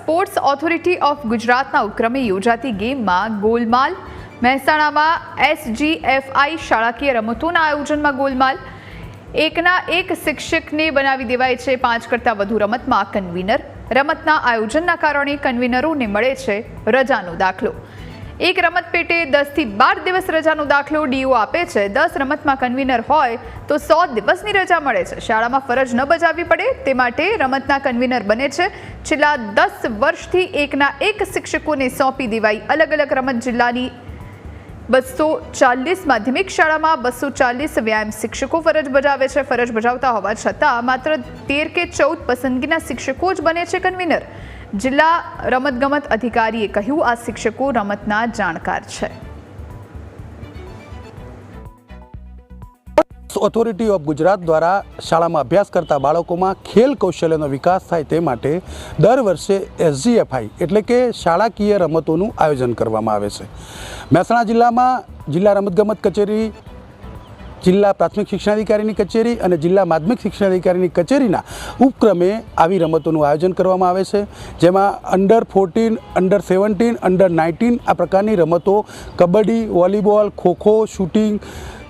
Sports authority of ગુજરાતના ઉપક્રમે યોજાતી ગેમમાં ગોલમાલ, મહેસાણામાં SGFI શાળાકીય રમતોના આયોજનમાં ગોલમાલ, એકના એક શિક્ષકને બનાવી દેવાય છે 5 કરતાં વધુ રમતમાં કન્વીનર. રમતના આયોજનના કારણે કન્વીનરોને મળે છે રજાનો દાખલો. એક રમત પેટે 10 થી 12 દિવસ રજાનો દાખલો DO આપે છે. 10 રમતમાં કન્વીનર હોય તો 100 દિવસની રજા મળે છે. શાળામાં ફરજ ન બજાવવી પડે તે માટે રમતના કન્વીનર બને છે. છેલ્લા 10 વર્ષથી એકના એક શિક્ષકોને સોંપી દેવાઈ અલગ અલગ રમત. જિલ્લાની 240 માધ્યમિક શાળામાં 240 વ્યાયામ શિક્ષકો ફરજ બજાવે છે. ફરજ બજાવતા હોવા છતાં માત્ર 13 કે 14 પસંદગીના શિક્ષકો જ બને છે કન્વીનર. જિલ્લા રમતગમત અધિકારીએ કહ્યું, આ શિક્ષકો રમતના જાણકાર છે. ઓથોરિટી ઓફ ગુજરાત દ્વારા શાળામાં અભ્યાસ કરતા બાળકોમાં ખેલ કૌશલ્યનો વિકાસ થાય તે માટે દર વર્ષે SGFI એટલે કે શાળાકીય રમતોનું આયોજન કરવામાં આવે છે. મહેસાણા જિલ્લામાં જિલ્લા રમતગમત કચેરી, જિલ્લા પ્રાથમિક શિક્ષણાધિકારીની કચેરી અને જિલ્લા માધ્યમિક શિક્ષણાધિકારીની કચેરીના ઉપક્રમે આવી રમતોનું આયોજન કરવામાં આવે છે, જેમાં અંડર 14, અંડર 17, અંડર 19 આ પ્રકારની રમતો, કબડ્ડી, વોલીબોલ, ખોખો, શૂટિંગ,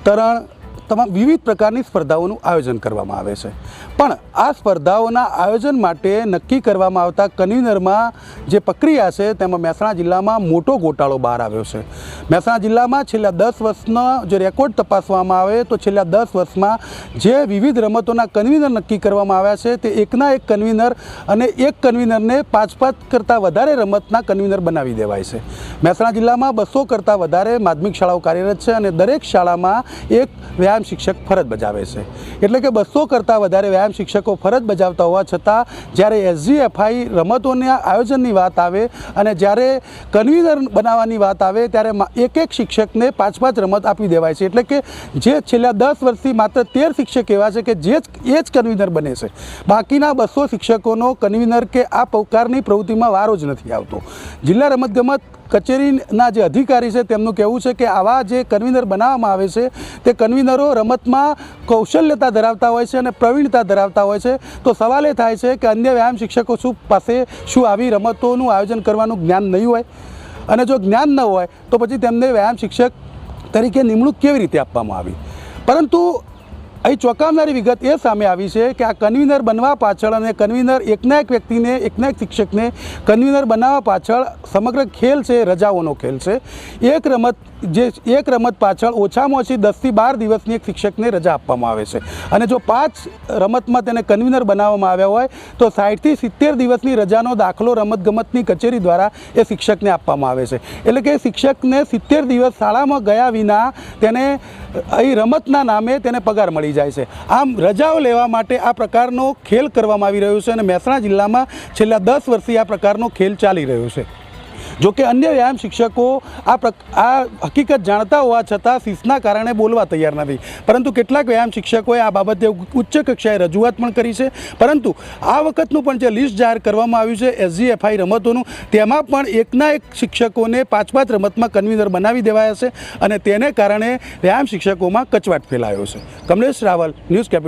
તરણ, તમામ વિવિધ પ્રકારની સ્પર્ધાઓનું આયોજન કરવામાં આવે છે. પણ આ સ્પર્ધાઓના આયોજન માટે નક્કી કરવામાં આવતા કન્વીનરમાં જે પ્રક્રિયા છે તેમાં મહેસાણા જિલ્લામાં મોટો ગોટાળો બહાર આવ્યો છે. મહેસાણા જિલ્લામાં છેલ્લા 10 વર્ષનો જે રેકોર્ડ તપાસવામાં આવે તો છેલ્લા 10 વર્ષમાં જે વિવિધ રમતોના કન્વીનર નક્કી કરવામાં આવ્યા છે તે એકના એક કન્વીનર અને એક કન્વીનરને 5 કરતાં વધારે રમતના કન્વીનર બનાવી દેવાય છે. મહેસાણા જિલ્લામાં 200 કરતાં વધારે માધ્યમિક શાળાઓ કાર્યરત છે અને દરેક શાળામાં એક વ્યાયામ શિક્ષક ફરજ બજાવે છે. એટલે કે 200 કરતાં વધારે વ્યાયામ શિક્ષકો ફરજ બજાવતા હોવા છતાં જ્યારે SGFI રમતોના આયોજનની વાત આવે અને જ્યારે કન્વીનર બનાવવાની વાત આવે ત્યારે એક શિક્ષકને 5 રમત આપી દેવાય છે. એટલે કે જે છેલ્લા 10 વર્ષથી માત્ર 13 શિક્ષક એવા છે કે એ જ કન્વીનર બને છે. બાકીના 200 શિક્ષકોનો કન્વીનર કે આ પ્રકારની પ્રવૃત્તિમાં વારો જ નથી આવતો. જિલ્લા રમતગમત કચેરીના જે અધિકારી છે તેમનું કહેવું છે કે આવા જે કન્વીનર બનાવવામાં આવે છે તે કન્વીનરો રમતમાં કૌશલ્યતા ધરાવતા હોય છે અને પ્રવીણતા ધરાવતા હોય છે. તો સવાલ એ થાય છે કે અન્ય વ્યાયામ શિક્ષકો પાસે શું આવી રમતોનું આયોજન કરવાનું જ્ઞાન નહીં હોય? અને જો જ્ઞાન ન હોય તો પછી તેમને વ્યાયામ શિક્ષક તરીકે નિમણૂક કેવી રીતે આપવામાં આવી? પરંતુ અહીં ચોંકાવનારી વિગત એ સામે આવી છે કે આ કન્વીનર બનવા પાછળ અને કન્વીનર એકના એક વ્યક્તિને, એકના એક શિક્ષકને કન્વીનર બનાવવા પાછળ સમગ્ર ખેલ છે, રજાઓનો ખેલ છે. એક રમત પાછળ ઓછામાં ઓછી 10 થી 12 દિવસની એક શિક્ષકને રજા આપવામાં આવે છે. અને જો 5 રમતમાં તેને કન્વીનર બનાવવામાં આવ્યા હોય તો 60 થી 70 દિવસની રજાનો દાખલો રમતગમતની કચેરી દ્વારા એ શિક્ષકને આપવામાં આવે છે. એટલે કે શિક્ષકને 70 દિવસ શાળામાં ગયા વિના તેને અહીં રમતના નામે તેને પગાર મળી જાય છે. આમ રજાઓ લેવા માટે આ પ્રકારનો ખેલ કરવામાં આવી રહ્યો છે અને મહેસાણા જિલ્લામાં છેલ્લા 10 વર્ષથી આ પ્રકારનો ખેલ ચાલી રહ્યો છે. જોકે અન્ય વ્યાયામ શિક્ષકો આ હકીકત જાણતા હોવા છતાં શિસ્તના કારણે બોલવા તૈયાર નથી. પરંતુ કેટલાક વ્યાયામ શિક્ષકોએ આ બાબતે ઉચ્ચ કક્ષાએ રજૂઆત પણ કરી છે. પરંતુ આ વખતનું પણ જે લિસ્ટ જાહેર કરવામાં આવ્યું છે SGFI રમતોનું, તેમાં પણ એકના એક શિક્ષકોને 5 રમતમાં કન્વીનર બનાવી દેવાયા છે અને તેને કારણે વ્યાયામ શિક્ષકોમાં કચવાટ ફેલાયો છે. Kamlesh Raval, news capital.